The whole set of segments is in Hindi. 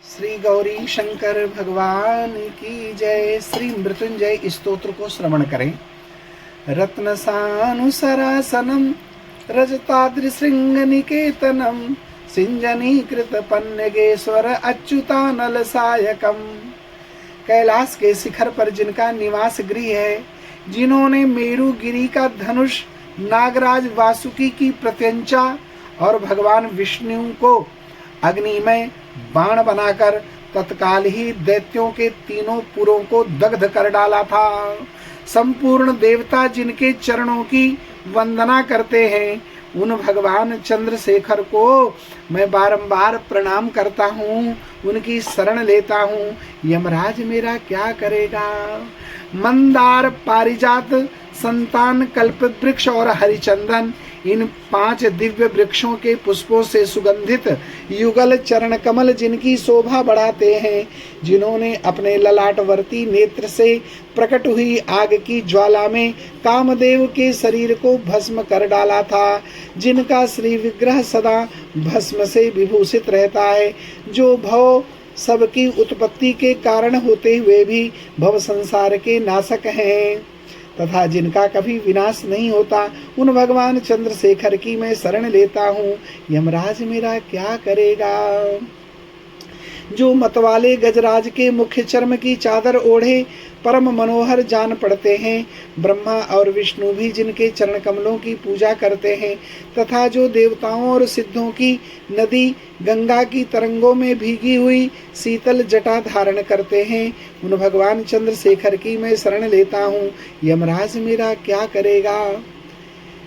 श्री गौरी शंकर भगवान की जय। श्री मृत्युंजय स्तोत्र को श्रवण करें। रत्न सानुसरासनम रजताद्रिशृंग निकेतनम सिंजनीकृत पन्नगेश्वर अच्युतानल सायकम। कैलाश के शिखर पर जिनका निवास गृह है, जिन्होंने मेरु गिरी का धनुष, नागराज वासुकी की प्रत्यंचा और भगवान विष्णु को अग्निमय बाण बनाकर तत्काल ही दैत्यों के तीनों पुरों को दग्ध कर डाला था। संपूर्ण देवता जिनके चरणों की वंदना करते हैं, उन भगवान चंद्रशेखर को मैं बारंबार प्रणाम करता हूँ, उनकी शरण लेता हूँ। यमराज मेरा क्या करेगा। मंदार, पारिजात, संतान, कल्प वृक्ष और हरिचंदन, इन 5 दिव्य वृक्षों के पुष्पों से सुगंधित युगल चरण कमल जिनकी शोभा बढ़ाते हैं, जिन्होंने अपने ललाटवर्ती नेत्र से प्रकट हुई आग की ज्वाला में कामदेव के शरीर को भस्म कर डाला था, जिनका श्री विग्रह सदा भस्म से विभूषित रहता है, जो भव सबकी उत्पत्ति के कारण होते हुए भी भव संसार के नाशक हैं तथा जिनका कभी विनाश नहीं होता, उन भगवान चंद्रशेखर की मैं शरण लेता हूँ। यमराज मेरा क्या करेगा। जो मतवाले गजराज के मुख्य चर्म की चादर ओढ़े परम मनोहर जान पड़ते हैं, ब्रह्मा और विष्णु भी जिनके चरण कमलों की पूजा करते हैं, तथा जो देवताओं और सिद्धों की नदी गंगा की तरंगों में भीगी हुई शीतल जटा धारण करते हैं, उन भगवान चंद्रशेखर की मैं शरण लेता हूँ। यमराज मेरा क्या करेगा।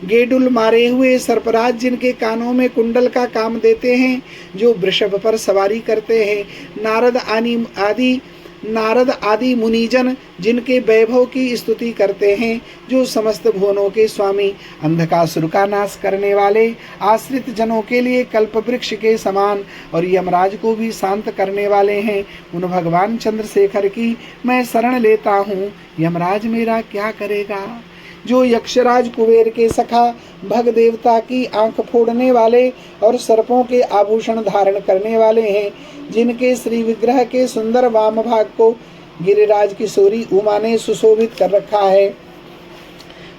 गेडुल मारे हुए सर्पराज जिनके कानों में कुंडल का काम देते हैं, जो वृषभ पर सवारी करते हैं, नारद आदि मुनिजन जिनके वैभव की स्तुति करते हैं, जो समस्त भुवनों के स्वामी, अंधकासुर का नाश करने वाले, आश्रित जनों के लिए कल्प वृक्ष के समान और यमराज को भी शांत करने वाले हैं, उन भगवान चंद्रशेखर की मैं शरण लेता हूँ। यमराज मेरा क्या करेगा। जो यक्षराज कुबेर के सखा, भग देवता की आंख फोड़ने वाले और सर्पों के आभूषण धारण करने वाले हैं, जिनके श्री विग्रह के सुंदर वाम भाग को गिरिराज किशोरी उमा ने सुशोभित कर रखा है।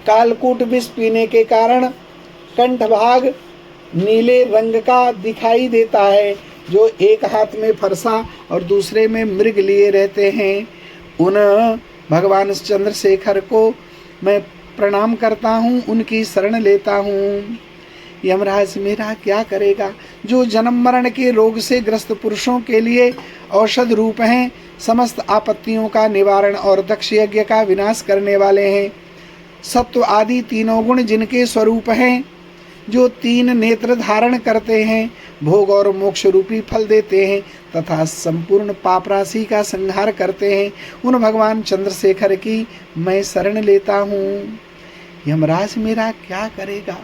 कालकूट विष पीने के कारण कंठ भाग नीले रंग का दिखाई देता है, जो एक हाथ में फरसा और दूसरे में मृग लिए रहते हैं, उन भगवान चंद्रशेखर को मैं प्रणाम करता हूँ, उनकी शरण लेता हूँ। यमराज मेरा क्या करेगा। जो जन्म मरण के रोग से ग्रस्त पुरुषों के लिए औषध रूप हैं, समस्त आपत्तियों का निवारण और दक्ष यज्ञ का विनाश करने वाले हैं, सत्व आदि तीनों गुण जिनके स्वरूप हैं, जो 3 नेत्र धारण करते हैं, भोग और मोक्ष रूपी फल देते हैं तथा संपूर्ण पाप राशि का संहार करते हैं, उन भगवान चंद्रशेखर की मैं शरण लेता हूँ। यमराज मेरा क्या करेगा।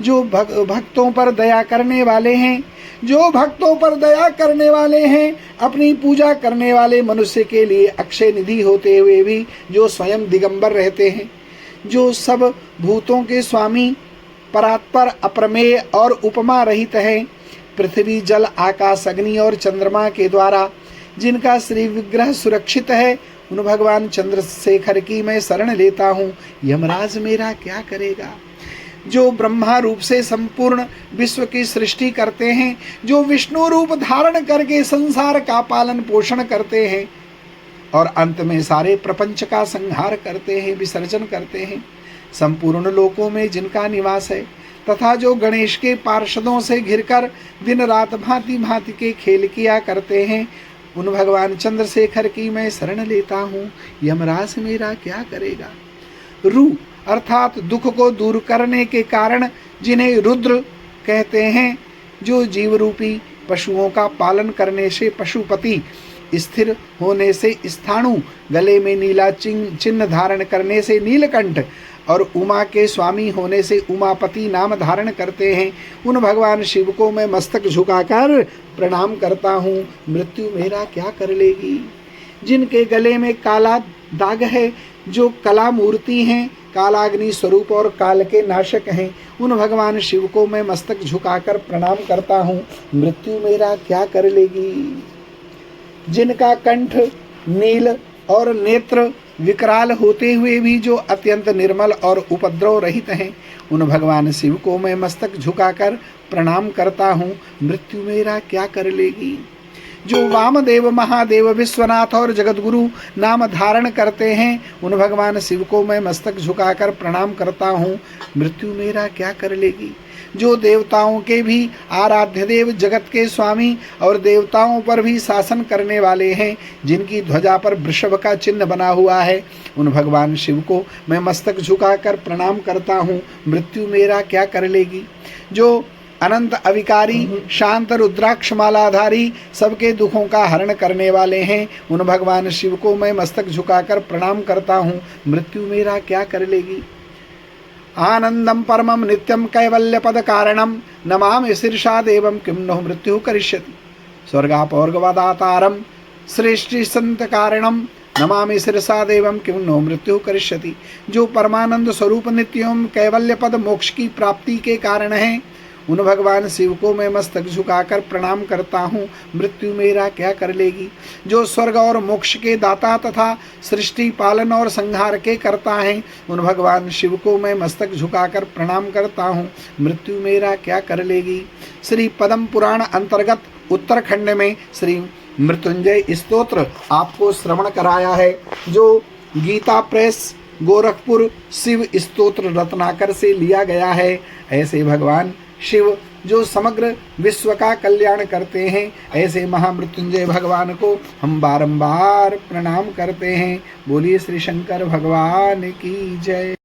जो भक्तों पर दया करने वाले हैं, जो भक्तों पर दया करने वाले हैं, अपनी पूजा करने वाले मनुष्य के लिए अक्षय निधि होते हुए भी जो स्वयं दिगंबर रहते हैं, जो सब भूतों के स्वामी, परात्पर, अप्रमेय और उपमा रहित हैं, पृथ्वी, जल, आकाश, अग्नि और चंद्रमा के द्वारा जिनका श्री विग्रह सुरक्षित है, उन भगवान चंद्रशेखर की मैं शरण लेता हूँ। यमराज मेरा क्या करेगा। जो ब्रह्मा रूप से संपूर्ण विश्व की सृष्टि करते हैं, जो विष्णु रूप धारण करके संसार का पालन पोषण करते हैं और अंत में सारे प्रपंच का संहार करते हैं, विसर्जन करते हैं, संपूर्ण लोकों में जिनका निवास है, तथा जो गणेश के पार्षदों से घिरकर दिन रात भांति भांति के खेल किया करते हैं, उन भगवान चंद्रशेखर की मैं शरण लेता हूँ। यमराज मेरा क्या करेगा। रू अर्थात दुख को दूर करने के कारण जिन्हें रुद्र कहते हैं, जो जीव रूपी पशुओं का पालन करने से पशुपति, स्थिर होने से स्थाणु, गले में नीला चिन्ह धारण करने से नीलकंठ और उमा के स्वामी होने से उमापति नाम धारण करते हैं, उन भगवान शिव को मैं मस्तक झुकाकर प्रणाम करता हूँ। मृत्यु मेरा क्या कर लेगी। जिनके गले में काला दाग है, जो कला मूर्ति हैं, कालाग्नि स्वरूप और काल के नाशक हैं, उन भगवान शिव को मैं मस्तक झुकाकर प्रणाम करता हूँ। मृत्यु मेरा क्या कर लेगी। जिनका कंठ नील और नेत्र विकराल होते हुए भी जो अत्यंत निर्मल और उपद्रव रहित हैं, उन भगवान शिव को मैं मस्तक झुकाकर प्रणाम करता हूँ, मृत्यु मेरा क्या कर लेगी। जो वामदेव, महादेव, विश्वनाथ और जगतगुरु नाम धारण करते हैं, उन भगवान शिव को मैं मस्तक झुकाकर प्रणाम करता हूँ, मृत्यु मेरा क्या कर लेगी। जो देवताओं के भी आराध्य देव, जगत के स्वामी और देवताओं पर भी शासन करने वाले हैं, जिनकी ध्वजा पर वृषभ का चिन्ह बना हुआ है, उन भगवान शिव को मैं मस्तक झुकाकर प्रणाम करता हूँ, मृत्यु मेरा क्या कर लेगी। जो अनंत अविकारी, शांत रुद्राक्ष मालाधारी, सबके दुखों का हरण करने वाले हैं, उन भगवान शिव को मैं मस्तक झुकाकर प्रणाम करता हूँ, मृत्यु मेरा क्या कर लेगी। आनंदम परमम नित्यम कैवल्य पद कारणम नमामि शीर्षा देवम किम नो मृत्यु करिष्यति। स्वर्गापवर्गवदातारम श्रेष्ठि संत कारणम नमामि शीर्षा देवम किम नो मृत्यु करिष्यति। जो परमानंद स्वरूप नित्यम कैवल्य पद मोक्ष की प्राप्ति के कारण है, उन भगवान शिव को मैं मस्तक झुकाकर प्रणाम करता हूँ, मृत्यु मेरा क्या कर लेगी। जो स्वर्ग और मोक्ष के दाता तथा सृष्टि पालन और संहार के करता हैं, उन भगवान शिव को मैं मस्तक झुकाकर प्रणाम करता हूँ, मृत्यु मेरा क्या कर लेगी। श्री पद्म पुराण अंतर्गत उत्तरखंड में श्री मृत्युंजय स्तोत्र आपको श्रवण कराया है, जो गीता प्रेस गोरखपुर शिव स्तोत्र रत्नाकर से लिया गया है। ऐसे भगवान शिव जो समग्र विश्व का कल्याण करते हैं, ऐसे महामृत्युंजय भगवान को हम बारंबार प्रणाम करते हैं। बोलिए श्री शंकर भगवान की जय।